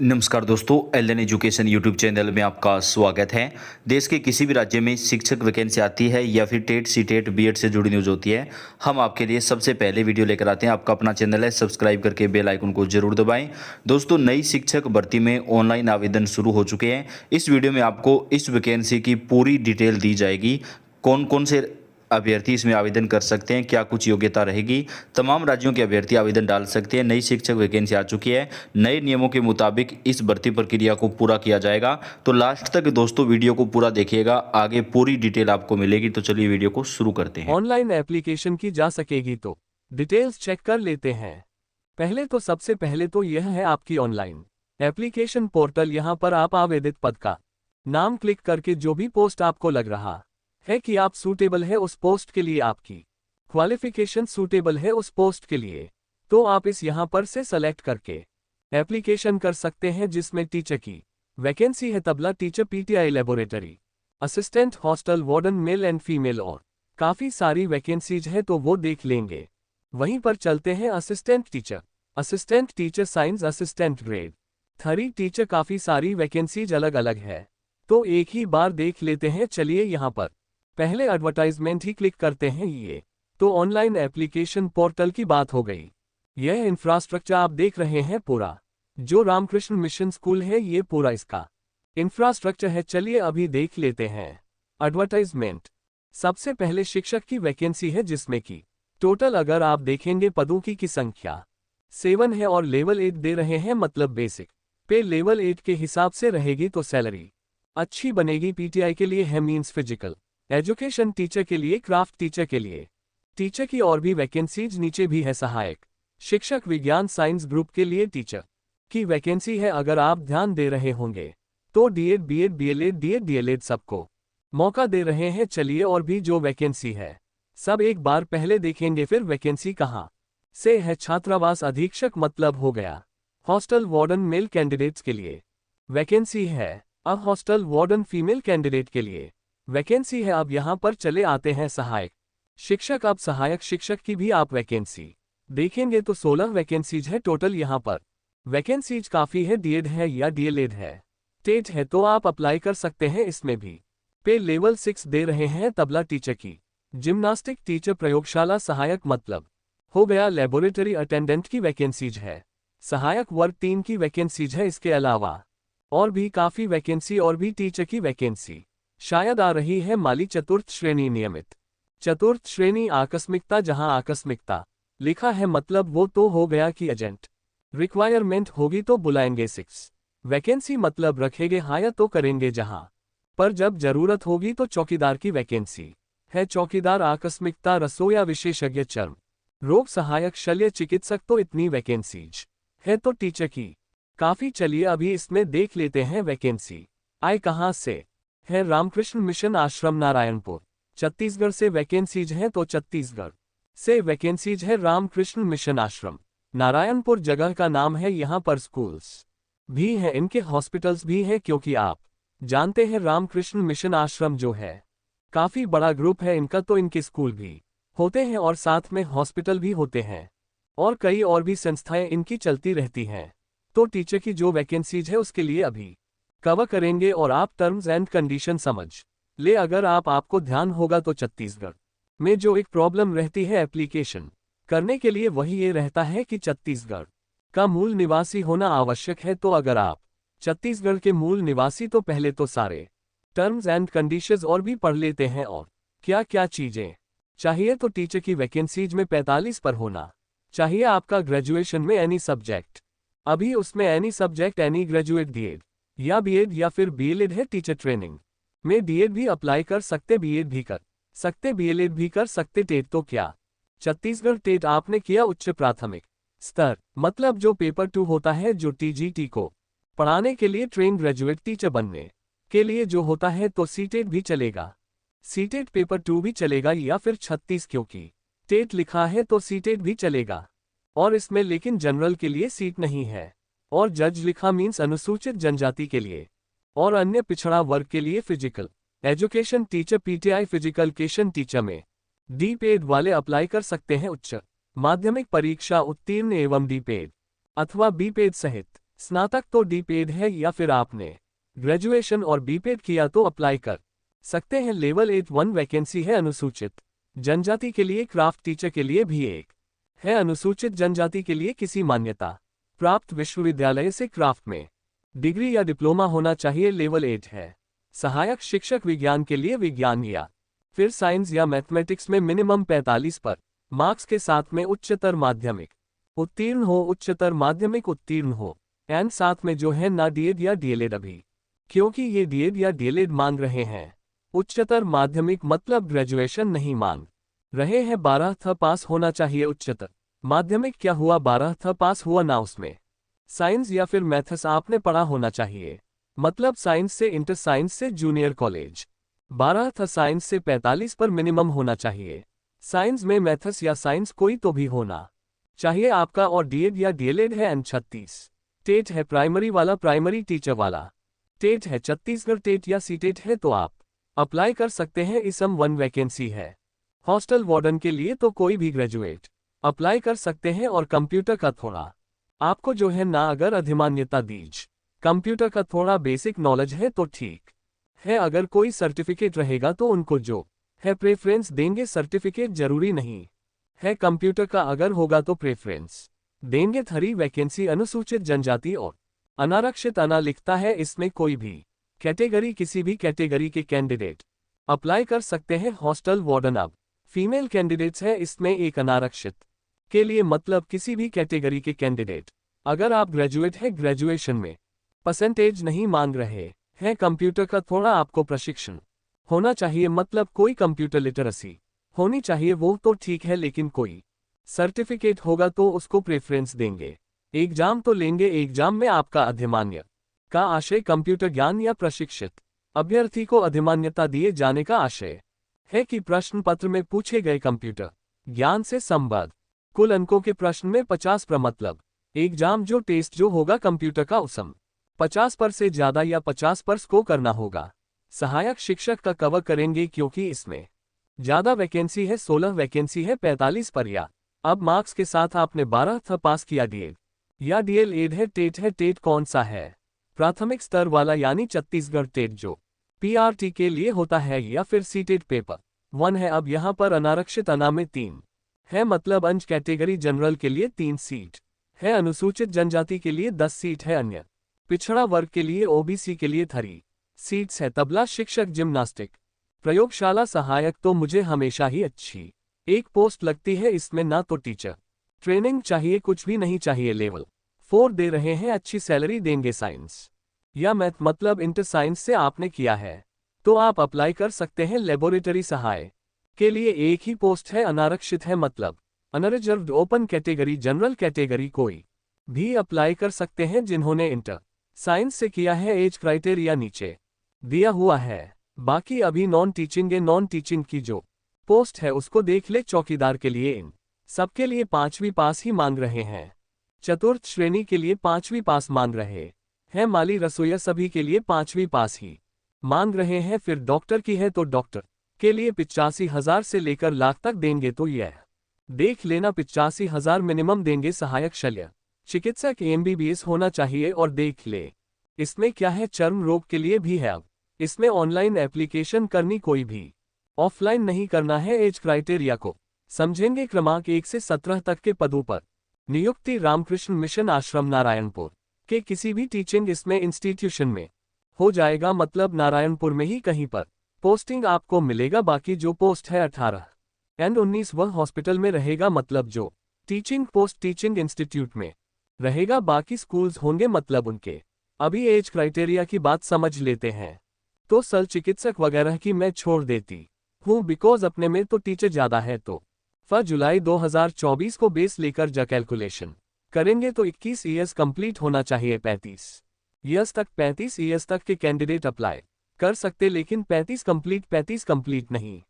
नमस्कार दोस्तों, L education YouTube channel में आपका स्वागत है। देश के किसी भी राज्य में शिक्षक वैकेंसी आती है या फिर टेट सी टेट बीएड से जुड़ी न्यूज़ होती है, हम आपके लिए सबसे पहले वीडियो लेकर आते हैं। आपका अपना चैनल है, सब्सक्राइब करके बेल आइकन को जरूर दबाएं। दोस्तों, नई शिक्षक भर्ती में ऑनलाइन आवेदन शुरू हो चुके हैं। इस वीडियो में आपको इस वैकेंसी की पूरी डिटेल दी जाएगी। कौन कौन से अभ्यर्थी इसमें आवेदन कर सकते हैं, क्या कुछ योग्यता रहेगी, तमाम राज्यों के अभ्यर्थी आवेदन डाल सकते हैं। नई शिक्षक वैकेंसी आ चुकी है। नए नियमों के मुताबिक इस भर्ती प्रक्रिया को पूरा किया जाएगा। तो लास्ट तक दोस्तों वीडियो को पूरा देखिएगा, आगे पूरी डिटेल आपको मिलेगी। तो चलिए वीडियो को शुरू करते हैं। ऑनलाइन एप्लीकेशन की जा सकेगी तो डिटेल्स चेक कर लेते हैं। सबसे पहले तो यह है आपकी ऑनलाइन एप्लीकेशन पोर्टल। यहां पर आप आवेदित पद का नाम क्लिक करके जो भी पोस्ट आपको लग रहा है कि आप सूटेबल है उस पोस्ट के लिए, आपकी क्वालिफिकेशन सूटेबल है उस पोस्ट के लिए, तो आप इस यहां पर से सेलेक्ट करके एप्लीकेशन कर सकते हैं। जिसमें टीचर की वैकेंसी है, tabla teacher, PTI laboratory assistant, hostel warden, male and female, और काफी सारी वैकेंसीज है तो वो देख लेंगे। वहीं पर चलते हैं assistant teacher science, assistant grade 3 teacher, काफी सारी वैकेंसीज अलग अलग है तो एक ही बार देख लेते हैं। चलिए यहां पर पहले एडवर्टाइजमेंट ही क्लिक करते हैं। ये तो ऑनलाइन एप्लीकेशन पोर्टल की बात हो गई। यह इंफ्रास्ट्रक्चर आप देख रहे हैं पूरा, जो रामकृष्ण मिशन स्कूल है, ये पूरा इसका इंफ्रास्ट्रक्चर है। चलिए अभी देख लेते हैं एडवर्टाइजमेंट। सबसे पहले शिक्षक की वैकेंसी है, जिसमें कि टोटल अगर आप देखेंगे पदों की संख्या 7 है और लेवल 8 दे रहे हैं, मतलब बेसिक पे लेवल 8 के हिसाब से रहेगी तो सैलरी अच्छी बनेगी। पीटीआई के लिए है, मींस फिजिकल एजुकेशन टीचर के लिए, क्राफ्ट टीचर के लिए टीचर की और भी वैकेंसीज नीचे भी है। सहायक शिक्षक विज्ञान साइंस ग्रुप के लिए टीचर की वैकेंसी है। अगर आप ध्यान दे रहे होंगे तो डीएड, बीएड, बीएलएड, डीएलएड सबको मौका दे रहे हैं। चलिए और भी जो वैकेंसी है सब एक बार पहले देखेंगे, फिर वैकेंसी कहाँ से है। छात्रावास अधीक्षक मतलब हो गया हॉस्टल वार्डन मेल कैंडिडेट्स के लिए वैकेंसी है। अब हॉस्टल वार्डन फीमेल कैंडिडेट के लिए वैकेंसी है। अब यहां पर चले आते हैं सहायक शिक्षक। अब सहायक शिक्षक की भी आप वैकेंसी देखेंगे तो 16 वैकेंसीज है टोटल। यहां पर वैकेंसीज काफी है, डीएड है या डीएलएड है, टेट है तो आप अप्लाई कर सकते हैं। इसमें भी पे लेवल 6 दे रहे हैं। तबला टीचर की, जिम्नास्टिक टीचर, प्रयोगशाला सहायक मतलब हो गया लेबोरेटरी अटेंडेंट की वैकेंसीज है। सहायक वर्ग 3 की वैकेंसीज है। इसके अलावा और भी काफी वैकेंसी और भी टीचर की वैकेंसी शायद आ रही है। माली चतुर्थ श्रेणी नियमित, चतुर्थ श्रेणी आकस्मिकता, जहां आकस्मिकता लिखा है मतलब वो तो हो गया कि एजेंट रिक्वायरमेंट होगी तो बुलाएंगे। 6 वैकेंसी मतलब रखेंगे हायर तो करेंगे, जहां पर जब जरूरत होगी तो चौकीदार की वैकेंसी है। चौकीदार आकस्मिकता, रसोया विशेषज्ञ, चर्म रोग सहायक, शल्य चिकित्सक, तो इतनी वैकेंसीज है तो टीचर की काफी। चलिए अभी इसमें देख लेते हैं वैकेंसी आए कहां से है। रामकृष्ण मिशन आश्रम, नारायणपुर, छत्तीसगढ़ से वैकेंसीज है तो छत्तीसगढ़ से वैकेंसीज है। रामकृष्ण मिशन आश्रम नारायणपुर जगह का नाम है। यहां पर स्कूल्स भी हैं, इनके हॉस्पिटल्स भी हैं, क्योंकि आप जानते हैं रामकृष्ण मिशन आश्रम जो है काफी बड़ा ग्रुप है इनका, तो इनके स्कूल भी होते हैं और साथ में हॉस्पिटल भी होते हैं और कई और भी संस्थाएं इनकी चलती रहती हैं। तो टीचर की जो वैकेंसीज है उसके लिए अभी कवर करेंगे और आप टर्म्स एंड कंडीशन समझ ले। अगर आपको ध्यान होगा तो छत्तीसगढ़ में जो एक प्रॉब्लम रहती है एप्लीकेशन करने के लिए, वही ये रहता है कि छत्तीसगढ़ का मूल निवासी होना आवश्यक है। तो अगर आप छत्तीसगढ़ के मूल निवासी तो पहले तो सारे टर्म्स एंड कंडीशंस और भी पढ़ लेते हैं और क्या क्या चीजें चाहिए। तो टीचर की वैकेंसीज में 45 पर होना चाहिए आपका ग्रेजुएशन में एनी सब्जेक्ट। अभी उसमें any subject, any graduate, D Ed या बीएड या फिर बीएलएड है। टीचर ट्रेनिंग में डीएड भी अप्लाई कर सकते, बीएड भी कर सकते, बीएलएड भी कर सकते। टेट तो क्या छत्तीसगढ़ टेट आपने किया उच्च प्राथमिक स्तर, मतलब जो पेपर 2 होता है, जो टीजीटी को पढ़ाने के लिए ट्रेन ग्रेजुएट टीचर बनने के लिए जो होता है, तो सीटेट भी चलेगा। सीटेट पेपर 2 भी चलेगा या फिर 36, क्योंकि टेट लिखा है तो सीटेट भी चलेगा। और इसमें लेकिन जनरल के लिए सीट नहीं है, और जज लिखा मीन्स अनुसूचित जनजाति के लिए और अन्य पिछड़ा वर्ग के लिए physical education teacher, PTI physical education teacher में डी पेड वाले अप्लाई कर सकते हैं। उच्च माध्यमिक परीक्षा उत्तीर्ण एवं डी पेड अथवा बी पेड सहित स्नातक तो डी.पेड है या फिर आपने ग्रेजुएशन और बी.पेड किया तो अप्लाई कर सकते हैं। लेवल 8 1 वैकेंसी है अनुसूचित जनजाति के लिए। क्राफ्ट टीचर के लिए भी एक है। अनुसूचित जनजाति के लिए किसी मान्यता प्राप्त विश्वविद्यालय से क्राफ्ट में डिग्री या डिप्लोमा होना चाहिए। लेवल 8 है। सहायक शिक्षक विज्ञान के लिए विज्ञान या फिर साइंस या मैथमेटिक्स में मिनिमम 45 पर मार्क्स के साथ में उच्चतर माध्यमिक उत्तीर्ण हो। उच्चतर माध्यमिक उत्तीर्ण हो एंड साथ में जो है ना डीएड या डीएलएड। अभी क्योंकि ये डीएड या डीएलएड मांग रहे हैं, उच्चतर माध्यमिक मतलब ग्रेजुएशन नहीं मांग रहे हैं। 12th पास होना चाहिए। उच्चतर माध्यमिक क्या हुआ, 12th पास हुआ ना, उसमें साइंस या फिर मैथ्स आपने पढ़ा होना चाहिए। मतलब साइंस से इंटर, साइंस से जूनियर कॉलेज। 12th साइंस से 45 पर मिनिमम होना चाहिए। साइंस में मैथ्स या साइंस कोई तो भी होना चाहिए आपका। और डीएड या डीएलएड है। एंड 36 टेट है प्राइमरी वाला, प्राइमरी टीचर वाला टेट है। छत्तीसगढ़ टेट या सीटेट है तो आप अप्लाई कर सकते हैं। इसम 1 वैकेंसी है। हॉस्टल वार्डन के लिए तो कोई भी ग्रेजुएट अप्लाई कर सकते हैं। और कंप्यूटर का थोड़ा आपको जो है ना, अगर अधिमान्यता दीज कंप्यूटर का थोड़ा बेसिक नॉलेज है तो ठीक है। अगर कोई सर्टिफिकेट रहेगा तो उनको जो है प्रेफरेंस देंगे। सर्टिफिकेट जरूरी नहीं है कंप्यूटर का, अगर होगा तो प्रेफरेंस देंगे। 3 वैकेंसी अनुसूचित जनजाति और अनारक्षित। अना लिखता है इसमें कोई भी कैटेगरी, किसी भी कैटेगरी के कैंडिडेट अप्लाई कर सकते हैं। हॉस्टल वार्डन अब फीमेल कैंडिडेट्स है इसमें। एक अनारक्षित के लिए मतलब किसी भी कैटेगरी के कैंडिडेट। अगर आप ग्रेजुएट है, ग्रेजुएशन में परसेंटेज नहीं मांग रहे हैं। कंप्यूटर का थोड़ा आपको प्रशिक्षण होना चाहिए, मतलब कोई कंप्यूटर लिटरेसी होनी चाहिए, वो तो ठीक है। लेकिन कोई सर्टिफिकेट होगा तो उसको प्रेफरेंस देंगे। एग्जाम तो लेंगे। एग्जाम में आपका अधिमान्य का आशय कंप्यूटर ज्ञान या प्रशिक्षित अभ्यर्थी को अधिमान्यता दिए जाने का आशय है कि प्रश्न पत्र में पूछे गए कंप्यूटर ज्ञान से संबद्ध कुल अंकों के प्रश्न में 50 पर, मतलब एग्जाम जो टेस्ट जो होगा कंप्यूटर का उसम 50 पर से ज्यादा या 50 पर स्कोर करना होगा। सहायक शिक्षक का कवर करेंगे क्योंकि इसमें ज्यादा वैकेंसी है। 16 वैकेंसी है 45 पर। या अब मार्क्स के साथ आपने 12th पास किया, डीएड या डीएलएड है। टेट है। टेट कौन सा है, प्राथमिक स्तर वाला यानी छत्तीसगढ़ टेट जो पीआरटी के लिए होता है, या फिर सीटेट पेपर 1 है। अब यहाँ पर अनारक्षित अना में 3 है, मतलब अंश कैटेगरी जनरल के लिए 3 सीट है। अनुसूचित जनजाति के लिए 10 सीट है। अन्य पिछड़ा वर्ग के लिए ओबीसी के लिए 3 सीट्स है। तबला शिक्षक, जिम्नास्टिक, प्रयोगशाला सहायक तो मुझे हमेशा ही अच्छी एक पोस्ट लगती है इसमें। ना तो टीचर ट्रेनिंग चाहिए, कुछ भी नहीं चाहिए। लेवल 4 दे रहे हैं, अच्छी सैलरी देंगे। साइंस या मैथ मतलब इंटर साइंस से आपने किया है तो आप अप्लाई कर सकते हैं। लेबोरेटरी सहायक के लिए एक ही पोस्ट है। अनारक्षित है मतलब unreserved. Open category, general category कोई भी अप्लाई कर सकते हैं जिन्होंने इंटर साइंस से किया है। एज क्राइटेरिया नीचे दिया हुआ है। बाकी अभी नॉन टीचिंग है। नॉन टीचिंग की जो पोस्ट है उसको देख ले। चौकीदार के लिए इन सबके लिए 5वीं पास ही मांग रहे हैं। चतुर्थ श्रेणी के लिए 5वीं पास मांग रहे हैं। माली रसोईया सभी के लिए 5वीं पास ही मांग रहे हैं। फिर डॉक्टर की है तो डॉक्टर के लिए 85,000 से लेकर लाख तक देंगे। तो यह देख लेना 85,000 मिनिमम देंगे। सहायक शल्य चिकित्सक एमबीबीएस होना चाहिए। और देख ले इसमें क्या है, चर्म रोग के लिए भी है। अब इसमें ऑनलाइन एप्लीकेशन करनी, कोई भी ऑफलाइन नहीं करना है। एज क्राइटेरिया को समझेंगे। क्रमांक 1 से 17 तक के पदों पर नियुक्ति रामकृष्ण मिशन आश्रम नारायणपुर के किसी भी टीचिंग इसमें इंस्टीट्यूशन में हो जाएगा, मतलब नारायणपुर में ही कहीं पर पोस्टिंग आपको मिलेगा। बाकी जो पोस्ट है 18 एंड 19 वह हॉस्पिटल में रहेगा, मतलब जो टीचिंग पोस्ट टीचिंग इंस्टीट्यूट में रहेगा। बाकी स्कूल्स होंगे, मतलब उनके। अभी एज क्राइटेरिया की बात समझ लेते हैं। तो सल चिकित्सक वगैरह की मैं छोड़ देती हूँ, बिकॉज अपने में तो टीचर ज्यादा है। तो जुलाई 2024 को बेस लेकर जा कैलकुलेशन करेंगे तो 21 ईयर्स कंप्लीट होना चाहिए। 35 ईयर्स तक 35 ईयर्स तक के कैंडिडेट अप्लाई कर सकते, लेकिन 35 कंप्लीट नहीं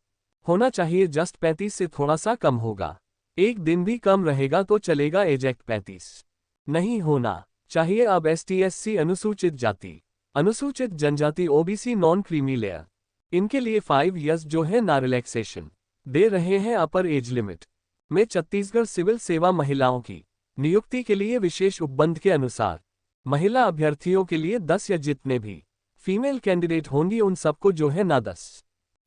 होना चाहिए। जस्ट 35 से थोड़ा सा कम होगा, एक दिन भी कम रहेगा तो चलेगा। एजेक्ट 35 नहीं होना चाहिए। अब ST/SC अनुसूचित जाति, अनुसूचित जनजाति, ओबीसी, नॉन क्रीमी लेयर, इनके लिए 5 ईयर्स जो है ना रिलैक्सेशन दे रहे हैं। अपर एज लिमिट में छत्तीसगढ़ सिविल सेवा महिलाओं की नियुक्ति के लिए विशेष उपबंध के अनुसार महिला अभ्यर्थियों के लिए 10 या जितने भी फीमेल कैंडिडेट होंगी उन सबको जो है ना 10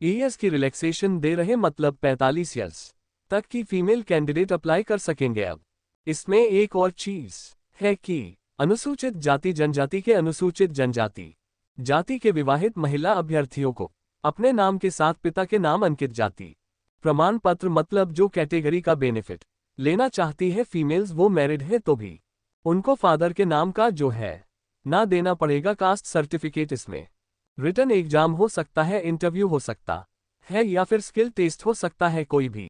ईयर्स की रिलैक्सेशन दे रहे, मतलब 45 ईयर्स तक की फीमेल कैंडिडेट अप्लाई कर सकेंगे। अब इसमें एक और चीज है कि अनुसूचित जाति जनजाति के अनुसूचित जनजाति जाति के विवाहित महिला अभ्यर्थियों को अपने नाम के साथ पिता के नाम अंकित जाति प्रमाण पत्र, मतलब जो कैटेगरी का बेनिफिट लेना चाहती है फीमेल्स, वो मैरिड है तो भी उनको फादर के नाम का जो है ना देना पड़ेगा कास्ट सर्टिफिकेट। इसमें रिटन एग्जाम हो सकता है, इंटरव्यू हो सकता है या फिर स्किल टेस्ट हो सकता है, कोई भी